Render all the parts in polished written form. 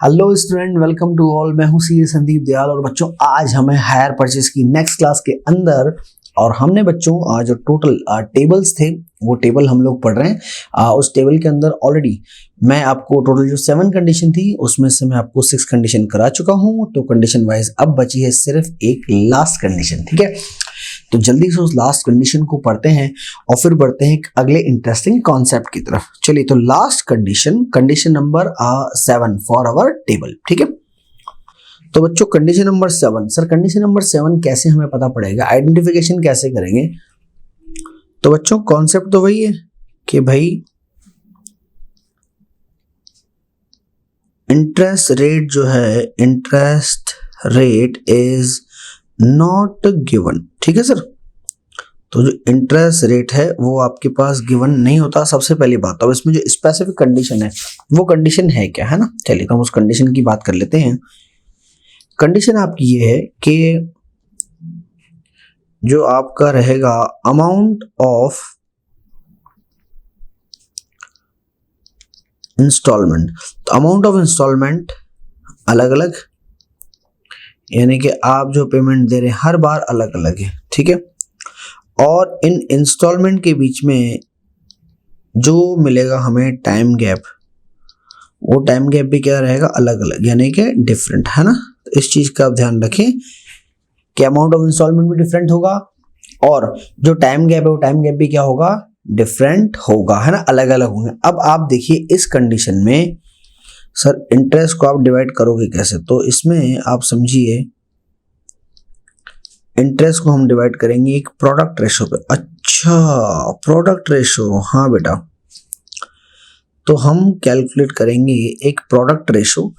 Hello student, welcome to all. मैं हूं CA Sandeep Dayal और बच्चों आज हमें हायर परचेज की नेक्स्ट क्लास के अंदर और हमने बच्चों जो टोटल टेबल्स थे वो टेबल हम लोग पढ़ रहे हैं। उस टेबल के अंदर ऑलरेडी मैं आपको टोटल जो 7 कंडीशन थी उसमें से मैं आपको 6 कंडीशन करा चुका हूं। तो कंडीशन वाइज अब बची है सिर्फ एक लास्ट कंडीशन। ठीक है, तो जल्दी से उस लास्ट कंडीशन को पढ़ते हैं और फिर बढ़ते हैं एक अगले इंटरेस्टिंग कॉन्सेप्ट की तरफ। चलिए, तो last condition number 7 for our table. ठीक है, तो बच्चों condition number 7। Sir condition number 7 कैसे हमें पता पड़ेगा, आइडेंटिफिकेशन कैसे करेंगे? तो बच्चों कॉन्सेप्ट तो वही है कि भाई इंटरेस्ट रेट जो है, interest rate is not given. ठीक है सर, तो जो इंटरेस्ट रेट है वो आपके पास गिवन नहीं होता, सबसे पहली बात। अब इसमें जो स्पेसिफिक कंडीशन है वो कंडीशन है क्या, है ना? चलिए तो हम उस कंडीशन की बात कर लेते हैं। कंडीशन आपकी ये है कि जो आपका रहेगा अमाउंट ऑफ इंस्टॉलमेंट, तो अमाउंट ऑफ इंस्टॉलमेंट अलग अलग, यानी कि आप जो पेमेंट दे रहे हैं हर बार अलग अलग है। ठीक है, और इन इंस्टॉलमेंट के बीच में जो मिलेगा हमें टाइम गैप, वो टाइम गैप भी क्या रहेगा, अलग अलग, यानी कि डिफरेंट, है ना? तो इस चीज का आप ध्यान रखें कि अमाउंट ऑफ इंस्टॉलमेंट भी डिफरेंट होगा और जो टाइम गैप है वो टाइम गैप भी क्या होगा, डिफरेंट होगा, है ना? अलग अलग होंगे। अब आप देखिए इस कंडीशन में सर इंटरेस्ट को आप डिवाइड करोगे कैसे? तो इसमें आप समझिए इंटरेस्ट को हम डिवाइड करेंगे एक प्रोडक्ट रेशो पे। अच्छा, प्रोडक्ट रेशो, हाँ बेटा, तो हम कैलकुलेट करेंगे एक प्रोडक्ट रेशो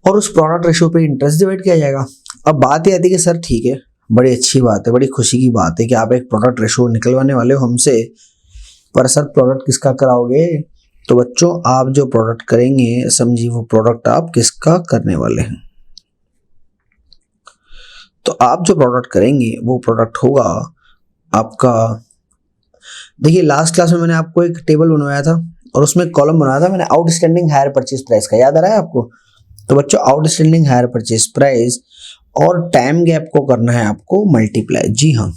और उस प्रोडक्ट रेशो पे इंटरेस्ट डिवाइड किया जाएगा। अब बात ये आती है कि सर ठीक है, बड़ी अच्छी बात है, बड़ी खुशी की बात है कि आप एक प्रोडक्ट रेशो निकलवाने वाले हो हमसे, पर सर प्रोडक्ट किसका कराओगे? तो बच्चों आप जो प्रोडक्ट करेंगे समझिए वो प्रोडक्ट आप किसका करने वाले हैं। तो आप जो प्रोडक्ट करेंगे वो प्रोडक्ट होगा आपका, देखिए लास्ट क्लास में मैंने आपको एक टेबल बनवाया था और उसमें कॉलम बनाया था मैंने आउटस्टैंडिंग हायर परचेज प्राइस का, याद आ रहा है आपको? तो बच्चों आउटस्टैंडिंग हायर परचेज प्राइस और टाइम गैप को करना है आपको मल्टीप्लाई। जी हाँ,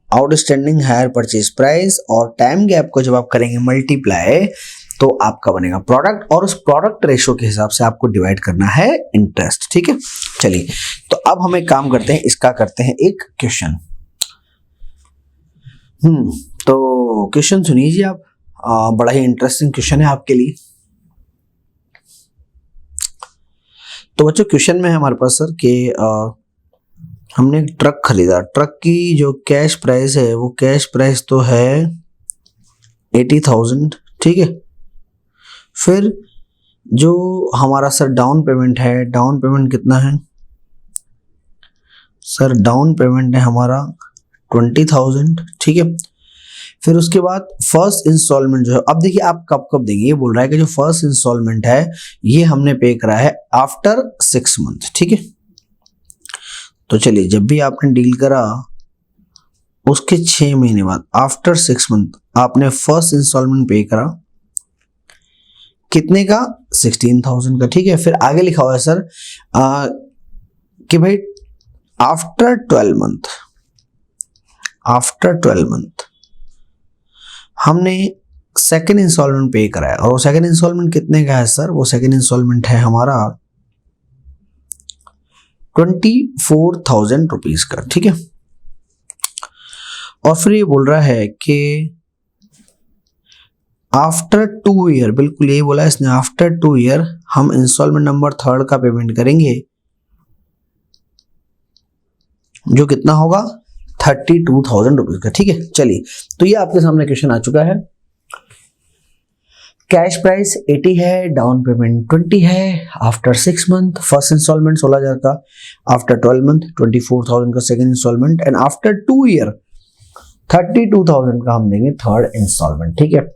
आउटस्टैंडिंग हायर परचेज प्राइस और टाइम गैप को जब आप करेंगे मल्टीप्लाई तो आपका बनेगा प्रोडक्ट और उस प्रोडक्ट रेशो के हिसाब से आपको डिवाइड करना है इंटरेस्ट। ठीक है, चलिए तो अब हम एक काम करते हैं, इसका करते हैं एक क्वेश्चन। तो क्वेश्चन सुनिए आप, बड़ा ही इंटरेस्टिंग क्वेश्चन है आपके लिए। तो बच्चों क्वेश्चन में है हमारे पास सर कि हमने एक ट्रक खरीदा, ट्रक की जो कैश प्राइस है वो कैश प्राइस तो है 80,000। ठीक है, फिर जो हमारा सर डाउन पेमेंट है, डाउन पेमेंट कितना है सर? डाउन पेमेंट है हमारा 20,000। ठीक है, फिर उसके बाद फर्स्ट इंस्टॉलमेंट जो है, अब देखिए आप कब कब देंगे, ये बोल रहा है कि जो फर्स्ट इंस्टॉलमेंट है ये हमने पे करा है आफ्टर 6 मंथ। ठीक है, तो चलिए जब भी आपने डील करा उसके 6 महीने बाद आफ्टर 6 मंथ आपने फर्स्ट इंस्टॉलमेंट पे करा, कितने का? 16,000 का। ठीक है, फिर आगे लिखा हुआ है सर कि भाई आफ्टर 12 मंथ, आफ्टर 12 मंथ हमने सेकेंड इंस्टॉलमेंट पे कराया और वो सेकेंड इंस्टॉलमेंट कितने का है सर? वो सेकेंड इंस्टॉलमेंट है हमारा 24,000 रुपीज का। ठीक है, और फिर ये बोल रहा है कि आफ्टर 2 ईयर, बिल्कुल यही बोला है इसने, आफ्टर 2 ईयर हम इंस्टॉलमेंट नंबर 3 का पेमेंट करेंगे जो कितना होगा 32,000 रुपीज का। ठीक है, चलिए तो ये आपके सामने क्वेश्चन आ चुका है। कैश प्राइस 80 है, डाउन पेमेंट 20 है, आफ्टर 6 मंथ फर्स्ट इंस्टॉलमेंट 16,000 का, आफ्टर 12 मंथ 24,000 का second instalment and after 2 year 32,000 का हम देंगे थर्ड इंस्टॉलमेंट। ठीक है,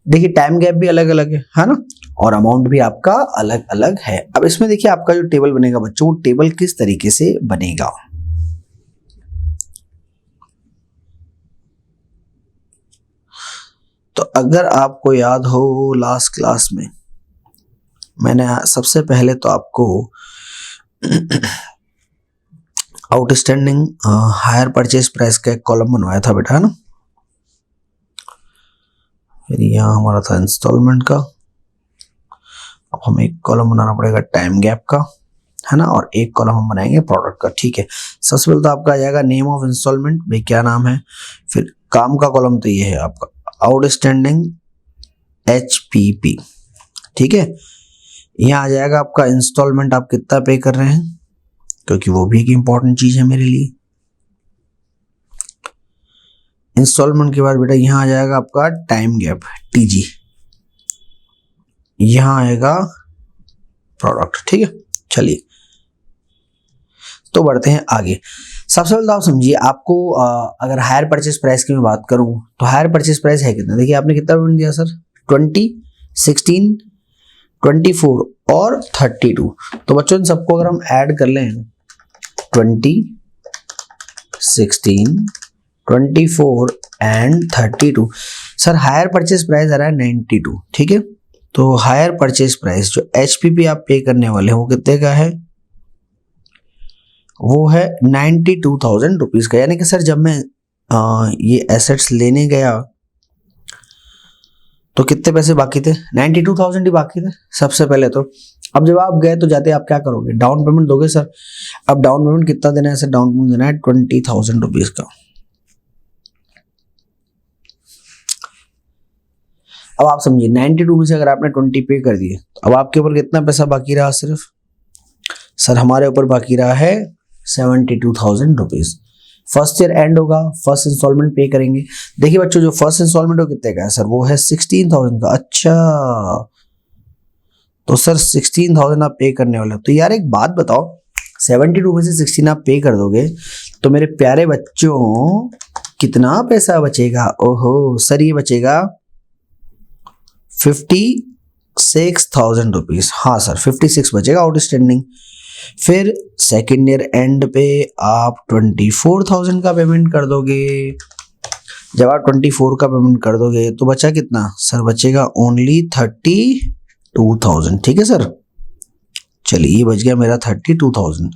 देखिए टाइम गैप भी अलग अलग है ना, और अमाउंट भी आपका अलग अलग है। अब इसमें देखिए आपका जो टेबल बनेगा बच्चों, वो टेबल किस तरीके से बनेगा? तो अगर आपको याद हो लास्ट क्लास में मैंने सबसे पहले तो आपको आउटस्टैंडिंग हायर परचेज प्राइस का एक कॉलम बनवाया था बेटा, है ना। फिर यहाँ हमारा था इंस्टॉलमेंट का। अब हमें एक कॉलम बनाना पड़ेगा टाइम गैप का, है ना, और एक कॉलम हम बनाएंगे प्रोडक्ट का। ठीक है, सबसे पहले तो आपका आ जाएगा नेम ऑफ इंस्टॉलमेंट, भाई क्या नाम है। फिर काम का कॉलम तो ये है आपका आउटस्टैंडिंग HPP। ठीक है, यहाँ आ जाएगा आपका इंस्टॉलमेंट, आप कितना पे कर रहे हैं, क्योंकि वो भी एक इंपॉर्टेंट चीज है मेरे लिए। इंस्टॉलमेंट के बाद बेटा यहाँ आ जाएगा आपका टाइम गैप TG, यहाँ आएगा प्रोडक्ट। ठीक है, चलिए तो बढ़ते हैं आगे। सबसे पहले तो आप समझिए, आपको अगर हायर परचेज प्राइस की मैं बात करूं तो हायर परचेज प्राइस है कितना। देखिए आपने कितना पेमेंट दिया सर, 20, 16, 24 और 32। तो बच्चों इन सबको अगर हम ऐड कर लें 20, 16, 24 and 32, sir hire purchase price आ रहा है 92। ठीक है, तो हायर परचेज प्राइस जो HPP आप पे करने वाले हैं वो कितने का है, वो है 92,000 रुपीज का। यानी कि सर जब मैं ये एसेट्स लेने गया तो कितने पैसे बाकी थे, 92,000 ही बाकी थे सबसे पहले तो। अब जब आप गए तो जाते आप क्या करोगे, डाउन पेमेंट दोगे सर। अब डाउन पेमेंट कितना देना है सर, डाउन पेमेंट देना है 20,000 रुपीज का। अब आप समझिए 92 में से अगर आपने 20 पे कर दिए तो अब आपके ऊपर कितना पैसा बाकी रहा, सिर्फ सर हमारे ऊपर बाकी रहा है 72,000 रुपीज। फर्स्ट ईयर एंड होगा, फर्स्ट इंस्टॉलमेंट पे करेंगे। देखिए बच्चों जो फर्स्ट इंस्टॉलमेंट वो कितने का है सर, वो है 16,000 का। अच्छा, तो सर 16,000 आप पे करने वाले हो। तो यार एक बात बताओ, 72 में से 16 आप पे कर दोगे तो मेरे प्यारे बच्चों कितना पैसा बचेगा, ओहो सर ये बचेगा 56,000 रुपीज। हाँ सर 56 बचेगा आउटस्टैंडिंग। फिर सेकेंड ईयर एंड पे आप 24,000 का पेमेंट कर दोगे। जब आप 24 का पेमेंट कर दोगे तो बचा कितना सर, बचेगा ओनली 32,000। ठीक है सर, चलिए ये बच गया मेरा 32,000।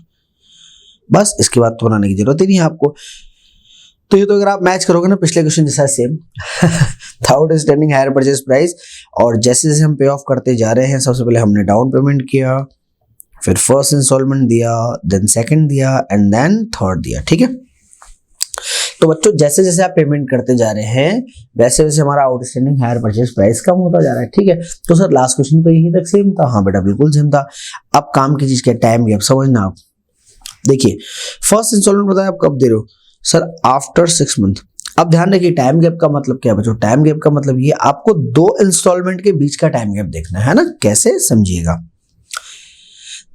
बस इसके बाद तो बनाने की जरूरत ही नहीं है आपको। तो ये तो अगर आप मैच करोगे ना पिछले क्वेश्चन जैसा same outstanding higher purchase price, और जैसे जैसे हम पे ऑफ करते जा रहे हैं, सबसे पहले हमने डाउन पेमेंट किया, फिर फर्स्ट इंस्टॉलमेंट दिया, देन सेकंड दिया एंड देन थर्ड दिया। ठीक है, तो बच्चों जैसे जैसे आप पेमेंट करते जा रहे हैं वैसे वैसे हमारा आउटस्टैंडिंग हायर परचेज प्राइस कम होता जा रहा है। ठीक है, तो सर लास्ट क्वेश्चन तो यहीं तक सेम था। हाँ बेटा बिल्कुल सेम था। अब काम की चीज क्या, टाइम गैप समझना आप। देखिए फर्स्ट इंस्टॉलमेंट बताया आप कब दे रहे हो सर, आफ्टर 6 मंथ। अब ध्यान रखिए टाइम गैप का मतलब क्या है बच्चों, टाइम गैप का मतलब ये आपको 2 इंस्टॉलमेंट के बीच का टाइम गैप देखना है ना। कैसे समझिएगा,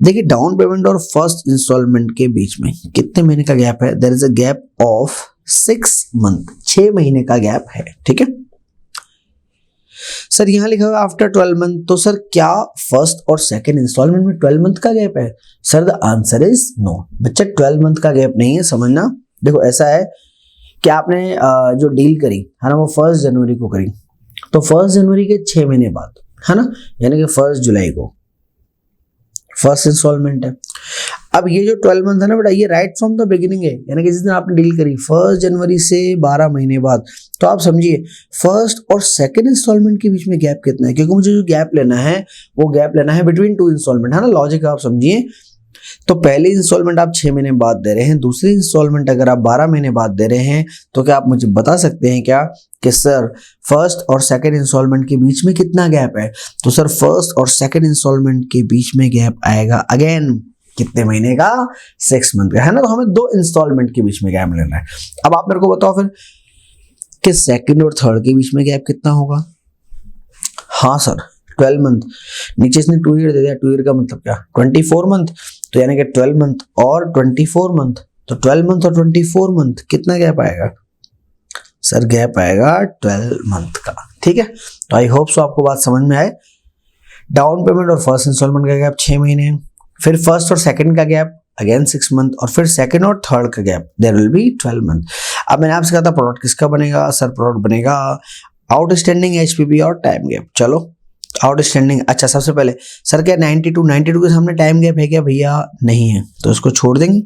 देखिए डाउन पेमेंट और फर्स्ट इंस्टॉलमेंट के बीच में कितने महीने का गैप है, there is a gap of 6 month, 6 महीने का गैप है। ठीक है सर, यहां लिखा हुआ आफ्टर 12 मंथ, तो सर क्या फर्स्ट और सेकंड इंस्टॉलमेंट में 12 मंथ का गैप है sir? The answer is no बच्चा, 12 मंथ का गैप नहीं है। समझना, देखो ऐसा है कि आपने जो डील करी है ना वो 1 जनवरी को करी, तो 1 जनवरी के 6 महीने बाद, है ना, यानी कि 1 जुलाई को फर्स्ट इंस्टॉलमेंट है। अब ये जो 12 मंथ है ना बेटा, ये राइट फ्रॉम द बिगिनिंग है, यानी कि जिस दिन आपने डील करी 1 जनवरी से 12 महीने बाद। तो आप समझिए फर्स्ट और सेकंड इंस्टॉलमेंट के बीच में गैप कितना है, क्योंकि मुझे जो गैप लेना है वो गैप लेना है बिटवीन 2 इंस्टॉलमेंट, है ना। लॉजिक आप समझिए, तो पहली इंस्टॉलमेंट आप 6 महीने बाद दे रहे हैं, दूसरी इंस्टॉलमेंट अगर आप 12 महीने बाद दे रहे हैं, तो क्या आप मुझे बता सकते हैं क्या कि सर फर्स्ट और सेकंड इंस्टॉलमेंट के बीच में कितना गैप है? तो सर फर्स्ट और सेकंड इंस्टॉलमेंट के बीच में गैप आएगा अगेन कितने महीने का, 6 मंथ का, है ना। तो हमें 2 इंस्टॉलमेंट के बीच में गैप लेना है। अब आप मेरे को बताओ फिर कि सेकंड और थर्ड के बीच में गैप कितना होगा? हाँ सर 12 मंथ, नीचे इसने 2 ईयर दे दिया, 2 ईयर का मतलब क्या 24 मंथ, तो यानी कि 12 मंथ और 24 मंथ, तो 12 मंथ और 24 मंथ कितना गैप आएगा सर? गैप आएगा 12 मंथ का। ठीक है, तो आई होप सो आपको बात समझ में आए। डाउन पेमेंट और फर्स्ट इंस्टॉलमेंट का गैप 6 महीने है, फिर फर्स्ट और सेकंड का गैप अगेन 6 मंथ, और फिर सेकंड और थर्ड का gap there will be 12 month. अब मैंने आपसे कहा था प्रोडक्ट किसका बनेगा सर? प्रोडक्ट बनेगा आउटस्टैंडिंग HPP और टाइम गैप। चलो आउटस्टैंडिंग, अच्छा सबसे पहले सर क्या 92 के सामने टाइम गैप है क्या भैया? नहीं है, तो इसको छोड़ देंगे।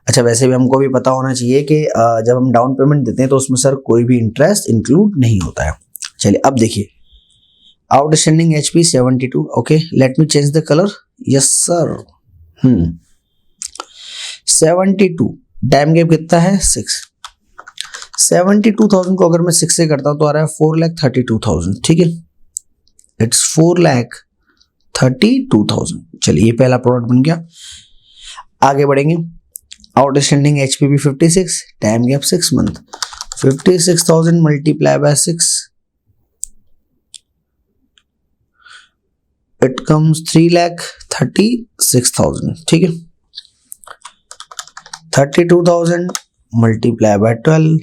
अच्छा वैसे भी हमको भी पता होना चाहिए कि जब हम डाउन पेमेंट देते हैं तो उसमें सर कोई भी इंटरेस्ट इंक्लूड नहीं होता है। चलिए अब देखिए outstanding HP 72, okay let me change the colour, yes sir. 72, time gap कितना है? 6। 72,000 को अगर मैं 6 से करता हूं तो आ रहा है 4,32,000, ठीक है, इट्स 4,32,000। चलिए ये पहला प्रोडक्ट बन गया। आगे बढ़ेंगे, outstanding HPP 56, time gap 6 month, 56,000 multiply by 6, it comes 3,36,000, ठीक है, 32,000 मल्टीप्लाई बाय 12,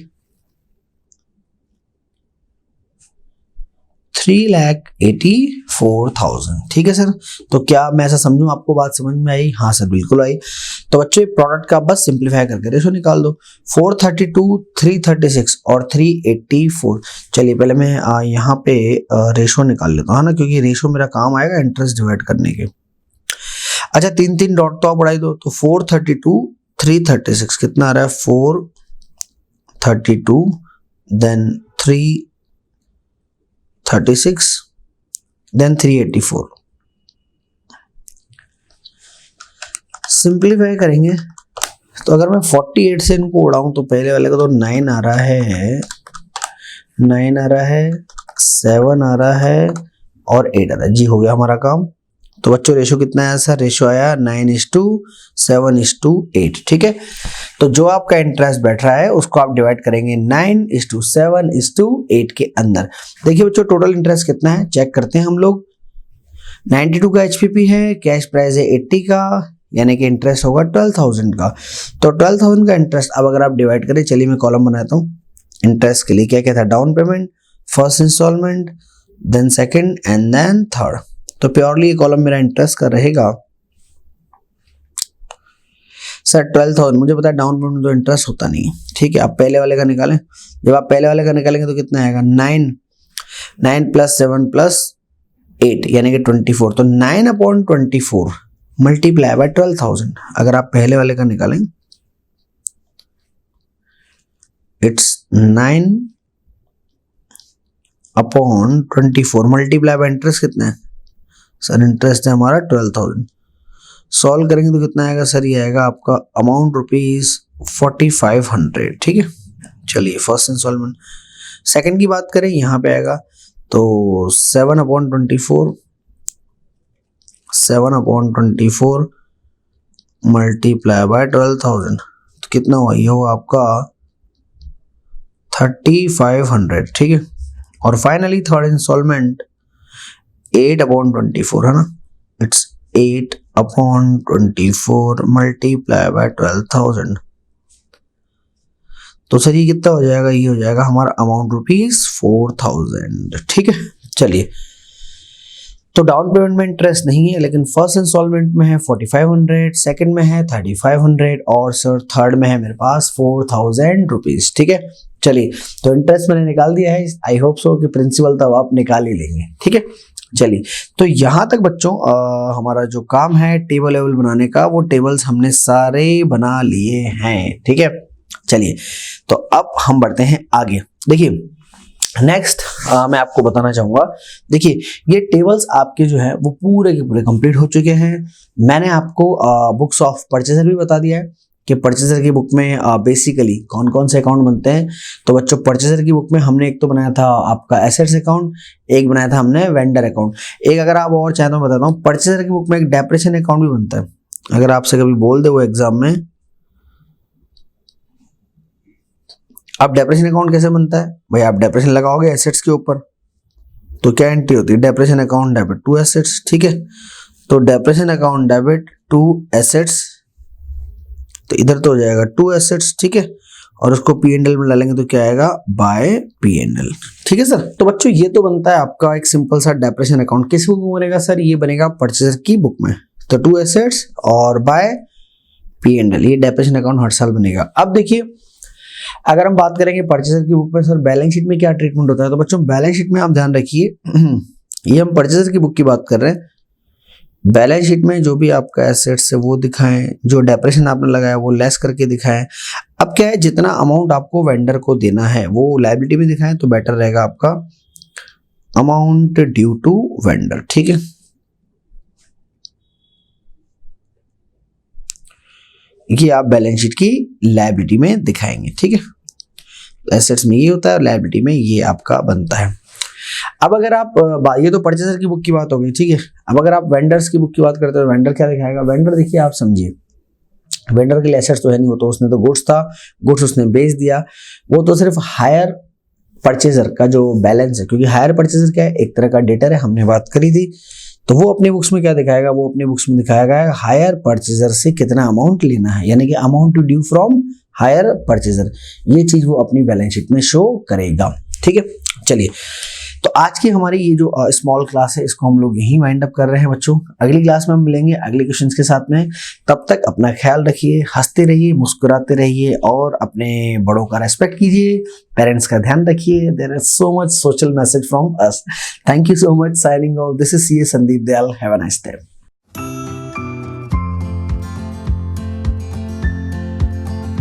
3,84,000, ठीक है सर। तो क्या मैं ऐसा समझूं आपको बात समझ में आई? हाँ सर बिल्कुल आई। तो बच्चों प्रोडक्ट का बस सिंपलीफाई करके रेशो निकाल दो, 432, 336 और 384। चलिए पहले मैं यहाँ पे रेशो निकाल लेता हूँ ना, क्योंकि रेशो मेरा काम आएगा इंटरेस्ट डिवाइड करने के। अच्छा 3 डॉट तो आप बढ़ाई दो, तो 432, 336 कितना आ रहा है? 432 देन 336 देन 384। सिंप्लीफाई करेंगे तो अगर मैं 48 से इनको उड़ाऊं तो पहले वाले का तो 9 आ रहा है, 9 आ रहा है, 7 आ रहा है और 8 आ रहा है। जी हो गया हमारा काम। तो बच्चों रेशो कितना आया सर? रेशो आया 9:7:8, ठीक है। तो जो आपका इंटरेस्ट बैठ रहा है उसको आप डिवाइड करेंगे 9:7:8 के अंदर। देखिए बच्चों टोटल इंटरेस्ट कितना है चेक करते हैं हम लोग। 92 का HPP है, कैश प्राइस है 80 का, यानी कि इंटरेस्ट होगा 12,000 का। तो 12,000 का इंटरेस्ट अब अगर आप डिवाइड करें, चलिए मैं कॉलम बनाता हूँ इंटरेस्ट के लिए। क्या क्या था? Down payment, first instalment, then second and then third. तो प्योरली ये कॉलम मेरा इंटरेस्ट का रहेगा सर 12,000। मुझे पता है डाउन पेमेंट तो इंटरेस्ट होता नहीं है, ठीक है। आप पहले वाले का निकालें, जब आप पहले वाले का निकालेंगे तो कितना आएगा? 9 + 7 + 8 यानी कि 24। तो 9/24 मल्टीप्लाई बाय 12,000। अगर आप पहले वाले का निकालें इट्स 9/24 मल्टीप्लाई बाय इंटरेस्ट कितना है सर? इंटरेस्ट है हमारा 12,000। सॉल्व करेंगे तो कितना आएगा सर? ये आएगा आपका अमाउंट ₹4,500, ठीक है। चलिए फर्स्ट इंस्टॉलमेंट। सेकंड की बात करें, यहाँ पे आएगा तो 7/24 मल्टीप्लाई बाय 12,000 तो कितना हुआ? ये हुआ आपका 3,500, ठीक है। और फाइनली थर्ड इंस्टॉलमेंट 8/24 है ना, इट्स 8/24 मल्टीप्लाई बाय 12,000। तो सर ये कितना हो जाएगा? ये हो जाएगा हमारा अमाउंट ₹4,000, ठीक है। चलिए तो डाउन पेमेंट में इंटरेस्ट नहीं है, लेकिन फर्स्ट इंस्टॉलमेंट में है 4,500, सेकंड में है 3,500 और सर थर्ड में है मेरे पास ₹4,000, ठीक है। चलिए तो इंटरेस्ट मैंने निकाल दिया है, आई होप सो कि प्रिंसिपल तब आप निकाल ही लेंगे, ठीक है। चलिए तो यहाँ तक बच्चों हमारा जो काम है टेबल लेवल बनाने का, वो टेबल्स हमने सारे बना लिए हैं, ठीक है। चलिए तो अब हम बढ़ते हैं आगे। देखिए नेक्स्ट मैं आपको बताना चाहूंगा, देखिए ये टेबल्स आपके जो है वो पूरे के पूरे कंप्लीट हो चुके हैं। मैंने आपको बुक्स ऑफ परचेजर भी बता दिया है कि परचेजर की बुक में बेसिकली कौन कौन से अकाउंट बनते हैं। तो बच्चों परचेजर की बुक में हमने एक तो बनाया था आपका एसेट्स अकाउंट, एक बनाया था हमने वेंडर अकाउंट, एक अगर आप और चाहें तो बताता हूँ परचेजर की बुक में एक डेप्रेशन अकाउंट भी बनता है। अगर आपसे कभी बोल दे वो एग्जाम में, अब डेप्रेशन अकाउंट कैसे बनता है भाई? आप डेप्रेशन लगाओगे एसेट्स के ऊपर तो क्या एंट्री होती है? Depression account debit to assets, ठीक है। तो depression account debit to assets, तो इधर तो हो जाएगा टू एसेट्स, ठीक है। और उसको P&L में डालेंगे तो क्या आएगा? बाय P&L, ठीक है सर। तो बच्चों ये तो बनता है आपका एक सिंपल सा डेप्रेशन अकाउंट। किस बुक में बनेगा सर? ये बनेगा परचेजर की बुक में। तो टू एसेट्स और बाय P&L, ये डेप्रेशन अकाउंट हर साल बनेगा। अब देखिए अगर हम बात करेंगे परचेजर की बुक में सर बैलेंस शीट में क्या ट्रीटमेंट होता है, तो बच्चों बैलेंस शीट में आप ध्यान रखिए ये हम परचेजर की बुक की बात कर रहे हैं। बैलेंस शीट में जो भी आपका एसेट्स है वो दिखाएं, जो डेप्रेशन आपने लगाया वो लेस करके दिखाएं। अब क्या है, जितना अमाउंट आपको वेंडर को देना है वो लायबिलिटी में दिखाएं तो बेटर रहेगा आपका अमाउंट ड्यू टू वेंडर। ठीक है, ये आप बैलेंस शीट की लायबिलिटी में दिखाएंगे। ठीक है, एसेट्स में ये होता है, लायबिलिटी में ये आपका बनता है। अब अगर आप ये तो परचेजर की बुक की बात हो गई। ठीक है, अब अगर आप वेंडर्स की बुक की बात करते हो, वेंडर क्या दिखाएगा? वेंडर देखिए, आप समझिए, वेंडर के लिए एसेट्स तो है नहीं, वो तो उसने तो गुड्स था, गुड्स उसने बेच दिया, वो तो सिर्फ हायर परचेजर का जो बैलेंस है, क्योंकि हायर परचेजर क्या है, एक तरह का डेटर है, हमने बात करी थी। तो वो अपनी बुक्स में क्या दिखाएगा? वो अपनी बुक्स में दिखाएगा हायर परचेजर से कितना अमाउंट लेना है, यानी कि amount to due from hire purchaser, ये चीज वो अपनी बैलेंस शीट में शो करेगा। ठीक है, चलिए, तो आज की हमारी ये जो स्मॉल क्लास है इसको हम लोग यहीं वाइंड अप कर रहे हैं बच्चों। अगली क्लास में हम मिलेंगे अगले क्वेश्चंस के साथ में। तब तक अपना ख्याल रखिए, हंसते रहिए, मुस्कुराते रहिए और अपने बड़ों का रेस्पेक्ट कीजिए, पेरेंट्स का ध्यान रखिए। There is so much social message from us. Thank you so much. Signing off, this is CA Sandeep Dayal. Have a nice day.